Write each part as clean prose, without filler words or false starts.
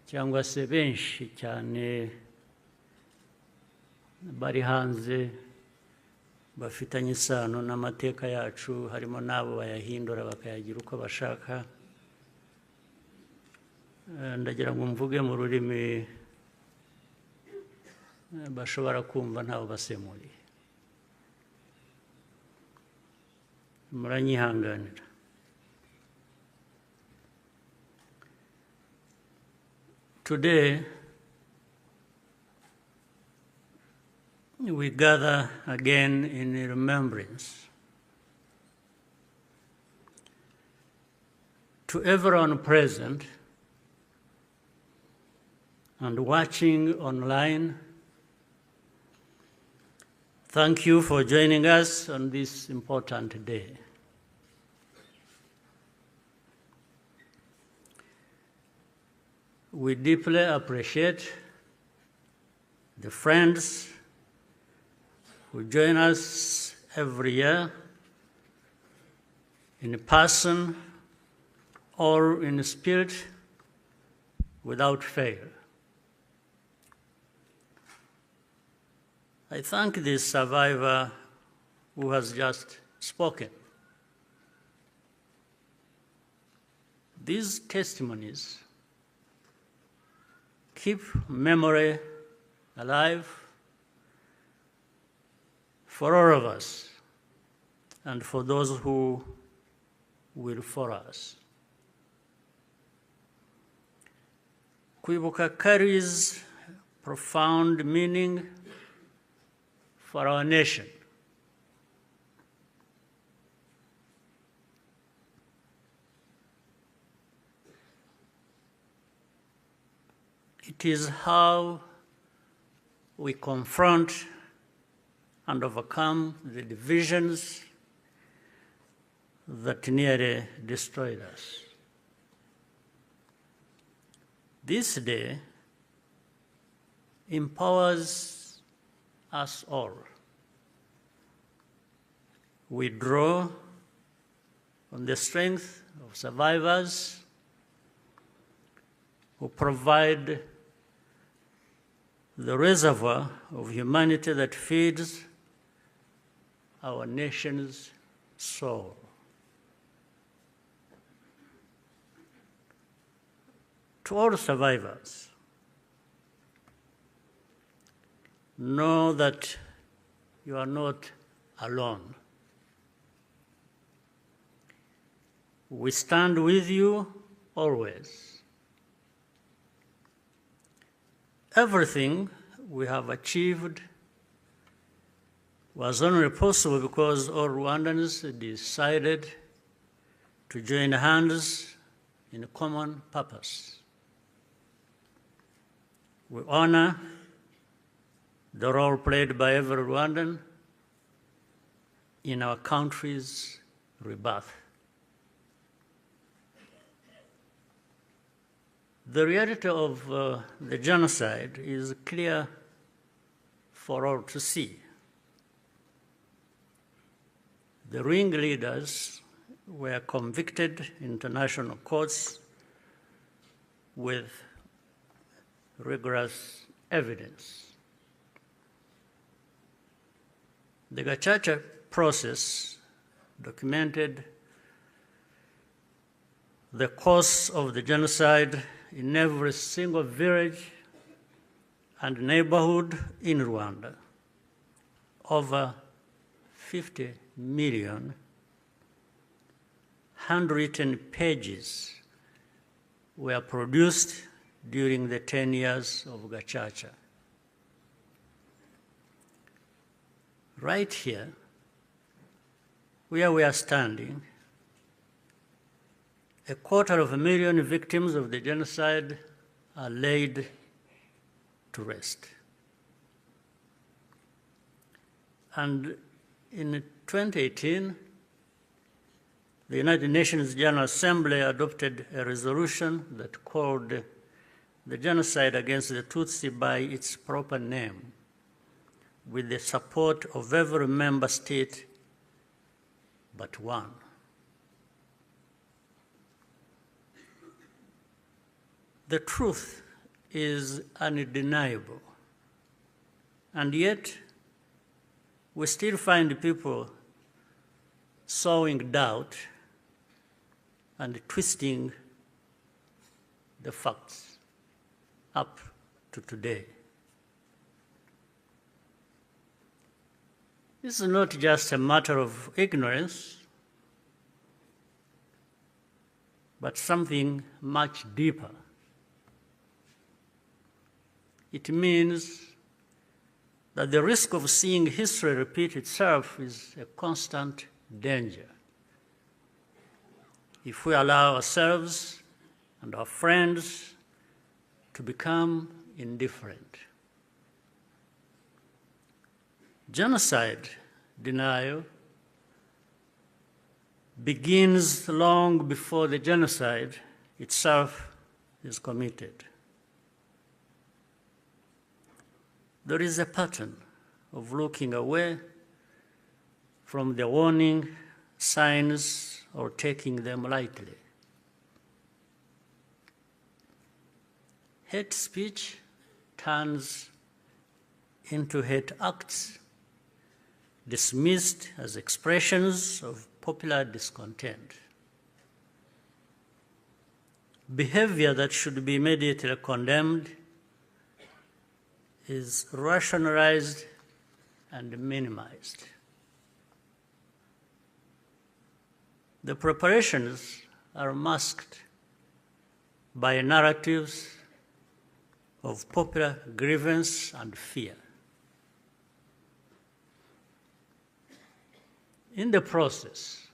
cyangwa se benshi cyane bari hanze bafitanye isano n'amateka yacu, harimo n'abo bayahindura bakayagira uko bashaka. Ndagira ngo mvuge mu rurimi bashobora kumva ntawe basemuriye. Muranyihanganira. Today, we gather again in remembrance to everyone present and watching online. Thank you for joining us on this important day. We deeply appreciate the friends who join us every year in person or in spirit without fail. I thank the survivor who has just spoken. These testimonies keep memory alive for all of us and for those who will follow us. Kwibuka carries profound meaning for our nation. It is how we confront and overcome the divisions that nearly destroyed us. This day empowers us all. We draw on the strength of survivors who provide the reservoir of humanity that feeds our nation's soul. To all survivors, know that you are not alone. We stand with you always. Everything we have achieved was only possible because all Rwandans decided to join hands in a common purpose. We honor the role played by every Rwandan in our country's rebirth. The reality of the genocide is clear for all to see. The ringleaders were convicted in international courts with rigorous evidence. The Gacaca process documented the course of the genocide in every single village and neighborhood in Rwanda. Over 50 million handwritten pages were produced during the 10 years of Gacaca. Right here, where we are standing, 250,000 victims of the genocide are laid to rest. And in 2018, the United Nations General Assembly adopted a resolution that called the genocide against the Tutsi by its proper name, with the support of every member state but one. The truth is undeniable. And yet, we still find people sowing doubt and twisting the facts up to today. This is not just a matter of ignorance, but something much deeper. It means that the risk of seeing history repeat itself is a constant danger. If we allow ourselves and our friends to become indifferent. Genocide denial begins long before the genocide itself is committed. There is a pattern of looking away from the warning signs or taking them lightly. Hate speech turns into hate acts, dismissed as expressions of popular discontent. Behavior that should be immediately condemned is rationalized and minimized. The preparations are masked by narratives of popular grievance and fear. In the process,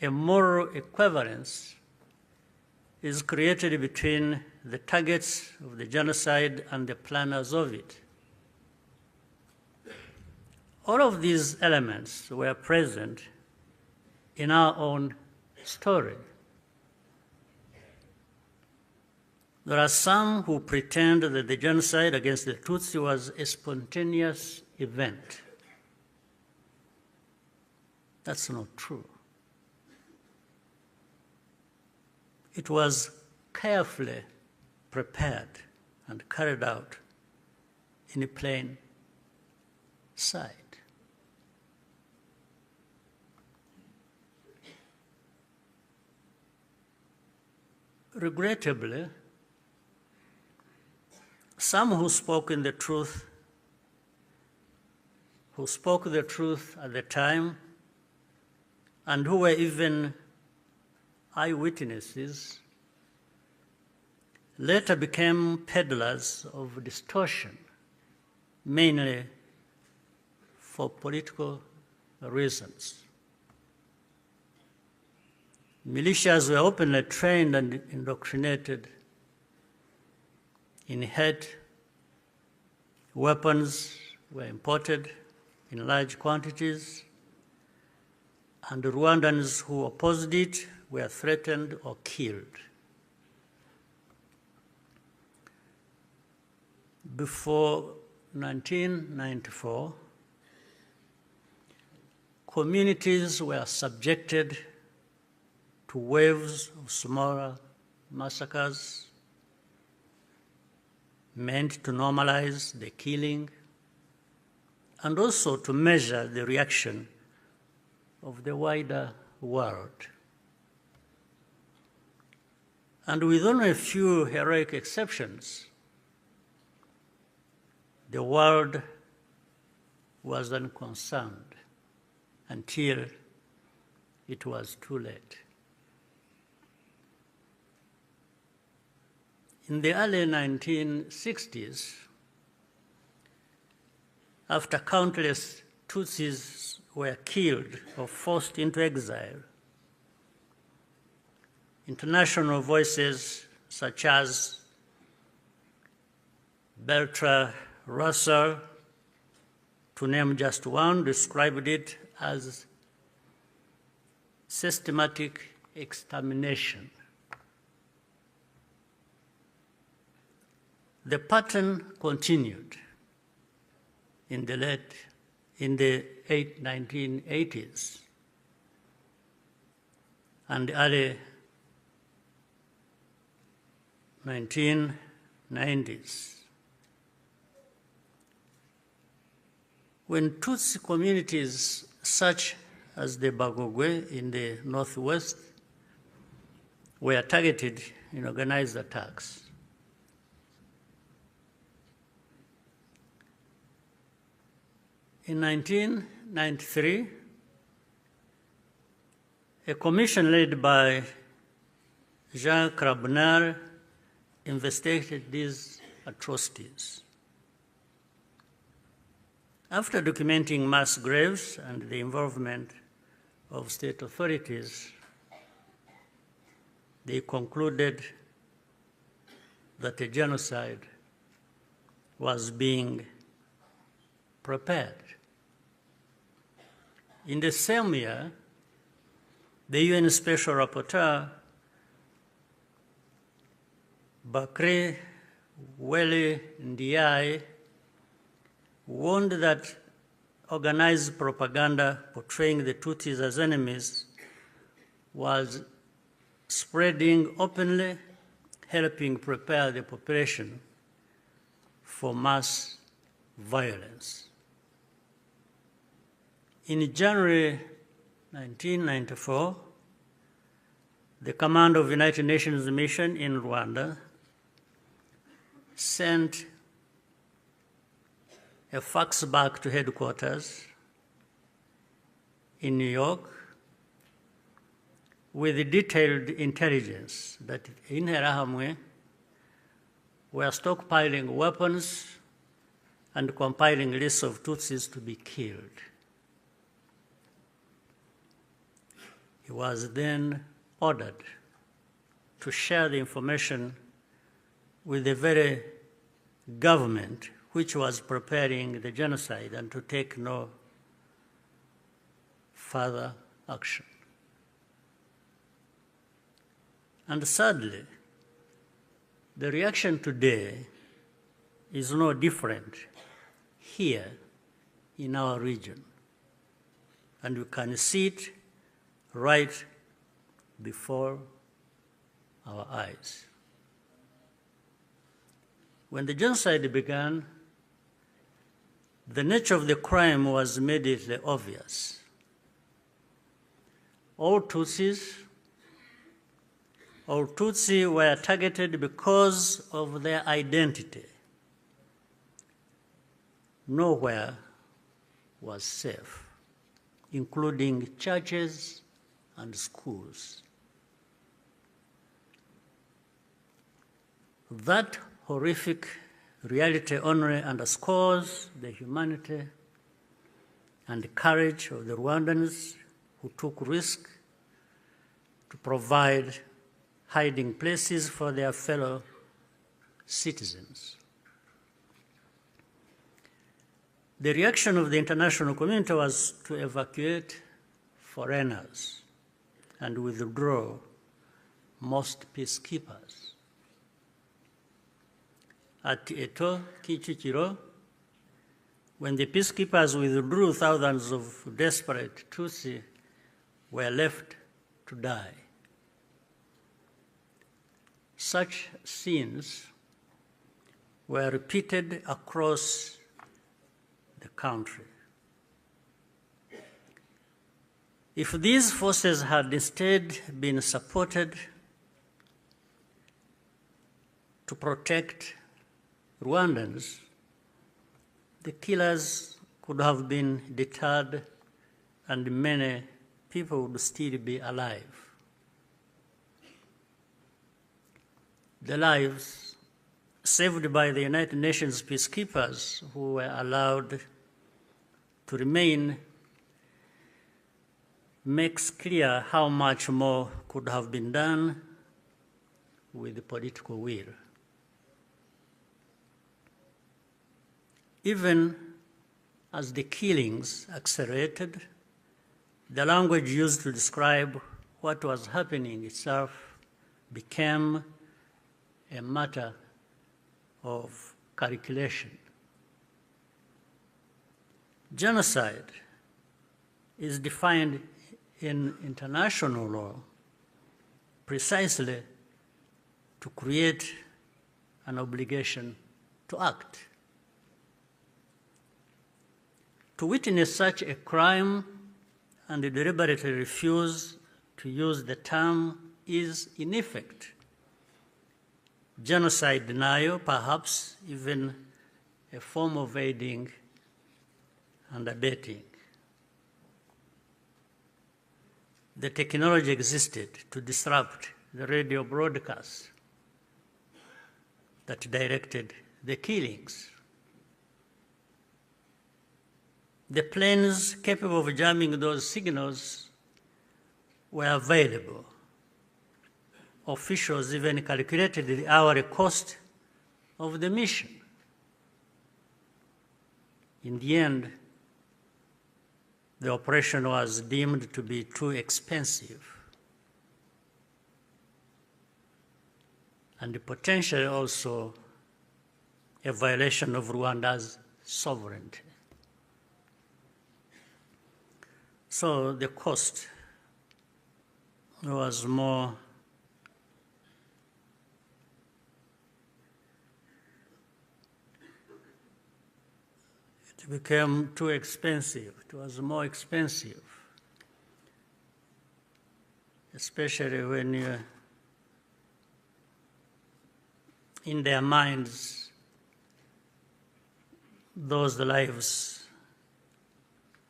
a moral equivalence is created between the targets of the genocide and the planners of it. All of these elements were present in our own story. There are some who pretend that the genocide against the Tutsi was a spontaneous event. That's not true. It was carefully prepared and carried out in plain sight. Regrettably, some who spoke the truth at the time and who were even eyewitnesses later became peddlers of distortion, mainly for political reasons. Militias were openly trained and indoctrinated in hate. Weapons were imported in large quantities, and Rwandans who opposed it were threatened or killed. Before 1994, communities were subjected to waves of smaller massacres meant to normalize the killing and also to measure the reaction of the wider world. And with only a few heroic exceptions, the world was unconcerned until it was too late. In the early 1960s, after countless Tutsis were killed or forced into exile, international voices such as Bertrand Russell, to name just one, described it as systematic extermination. The pattern continued in the 1980s and early 1990s. When Tutsi communities such as the Bagogwe in the northwest were targeted in organized attacks, in 1993, a commission led by Jean Crabonnier investigated these atrocities. After documenting mass graves and the involvement of state authorities, they concluded that a genocide was being prepared. In the same year, the UN Special Rapporteur, Bakri Wele Ndiaye, warned that organized propaganda portraying the Tutsis as enemies was spreading openly, helping prepare the population for mass violence. In January 1994, the Command of the United Nations Mission in Rwanda sent a fax back to headquarters in New York with detailed intelligence that Interahamwe were stockpiling weapons and compiling lists of Tutsis to be killed. He was then ordered to share the information with the very government which was preparing the genocide and to take no further action. And sadly, the reaction today is no different here in our region. And we can see it right before our eyes. When the genocide began, the nature of the crime was immediately obvious. All Tutsi were targeted because of their identity. Nowhere was safe, including churches and schools. That horrific reality only underscores the humanity and courage of the Rwandans who took risk to provide hiding places for their fellow citizens. The reaction of the international community was to evacuate foreigners and withdraw most peacekeepers. At Eto, Kichikiro, when the peacekeepers withdrew, thousands of desperate Tutsi were left to die. Such scenes were repeated across the country. If these forces had instead been supported to protect Rwandans, the killers could have been deterred and many people would still be alive. The lives saved by the United Nations peacekeepers who were allowed to remain makes clear how much more could have been done with the political will. Even as the killings accelerated, the language used to describe what was happening itself became a matter of calculation. Genocide is defined in international law precisely to create an obligation to act. To witness such a crime and deliberately refuse to use the term is, in effect, genocide denial, perhaps even a form of aiding and abetting. The technology existed to disrupt the radio broadcasts that directed the killings. The planes capable of jamming those signals were available. Officials even calculated the hourly cost of the mission. In the end, the operation was deemed to be too expensive and potentially also a violation of Rwanda's sovereignty. So the cost was more it became too expensive. It was more expensive, especially when in their minds, those lives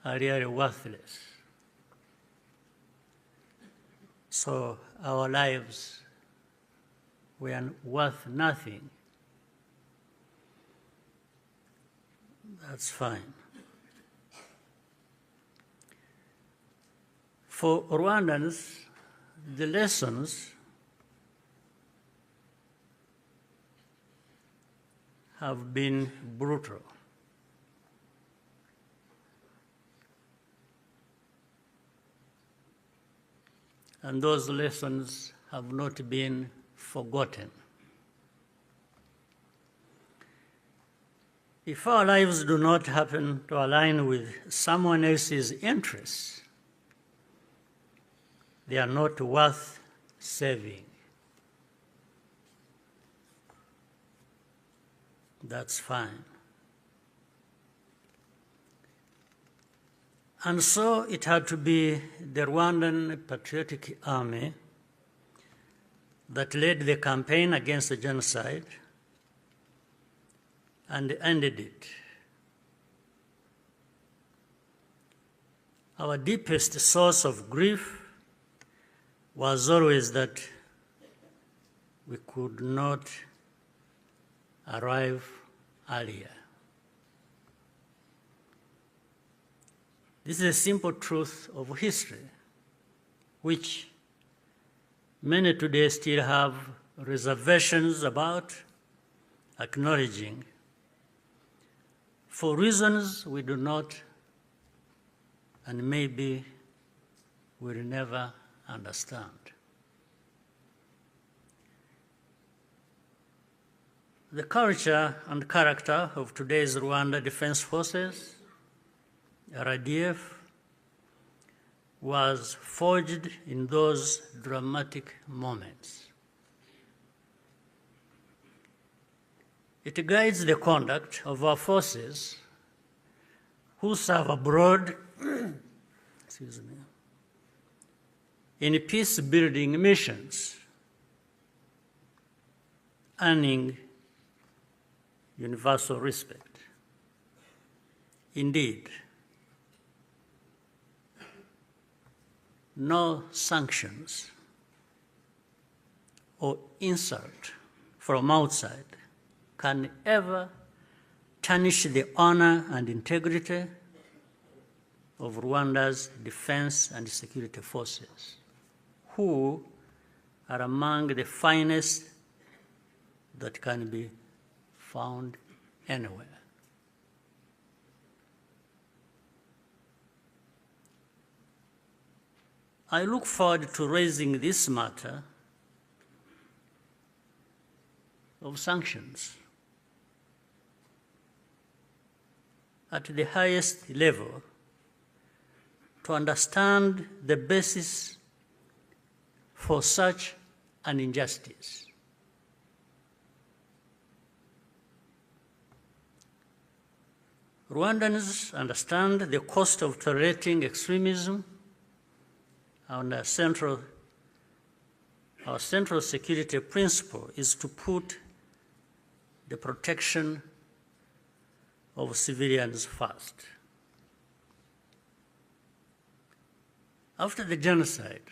are really worthless. So our lives were worth nothing. That's fine. For Rwandans, the lessons have been brutal. And those lessons have not been forgotten. If our lives do not happen to align with someone else's interests, they are not worth saving. That's fine. And so it had to be the Rwandan Patriotic Army that led the campaign against the genocide and ended it. Our deepest source of grief was always that we could not arrive earlier. This is a simple truth of history, which many today still have reservations about acknowledging for reasons we do not and maybe will never understand. The culture and character of today's Rwanda Defense Forces, RDF, was forged in those dramatic moments. It guides the conduct of our forces who serve abroad in peace-building missions, earning universal respect. Indeed, no sanctions or insult from outside can ever tarnish the honor and integrity of Rwanda's defense and security forces, who are among the finest that can be found anywhere. I look forward to raising this matter of sanctions at the highest level to understand the basis for such an injustice. Rwandans understand the cost of tolerating extremism, and our central security principle is to put the protection of civilians first. After the genocide,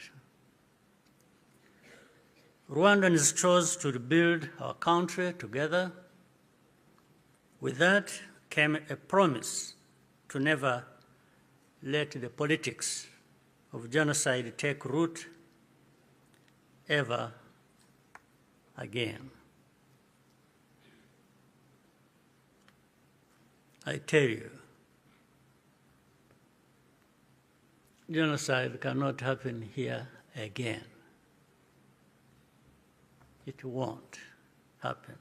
Rwandans chose to rebuild our country together. With that came a promise to never let the politics of genocide take root ever again. I tell you, genocide cannot happen here again. It won't happen.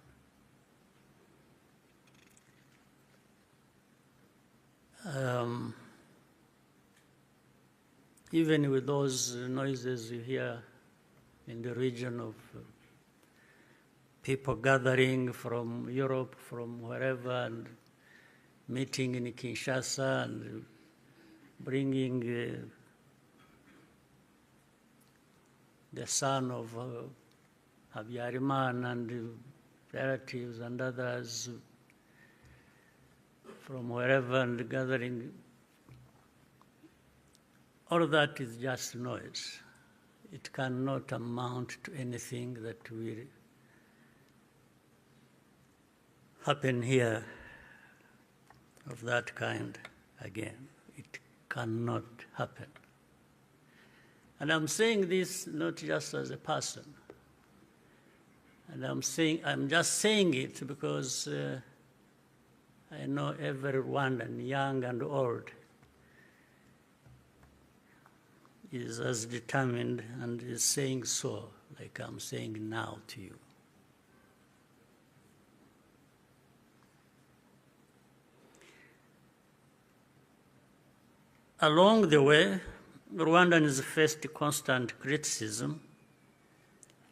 Even with those noises you hear in the region of people gathering from Europe, from wherever, and meeting in Kinshasa and bringing the son of Habyarimana and relatives and others from wherever and gathering. All of that is just noise. It cannot amount to anything that will happen here of that kind again. It cannot happen. And I'm saying this not just as a person. And I'm just saying it because I know every Rwandan, young and old, is as determined and is saying so, like I'm saying now to you. Along the way, Rwandans faced constant criticism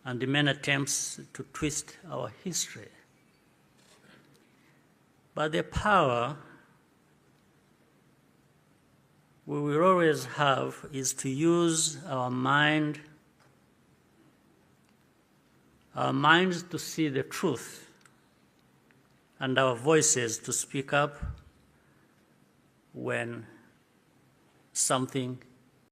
and many attempts to twist our history. But the power we will always have is to use our minds to see the truth, and our voices to speak up when something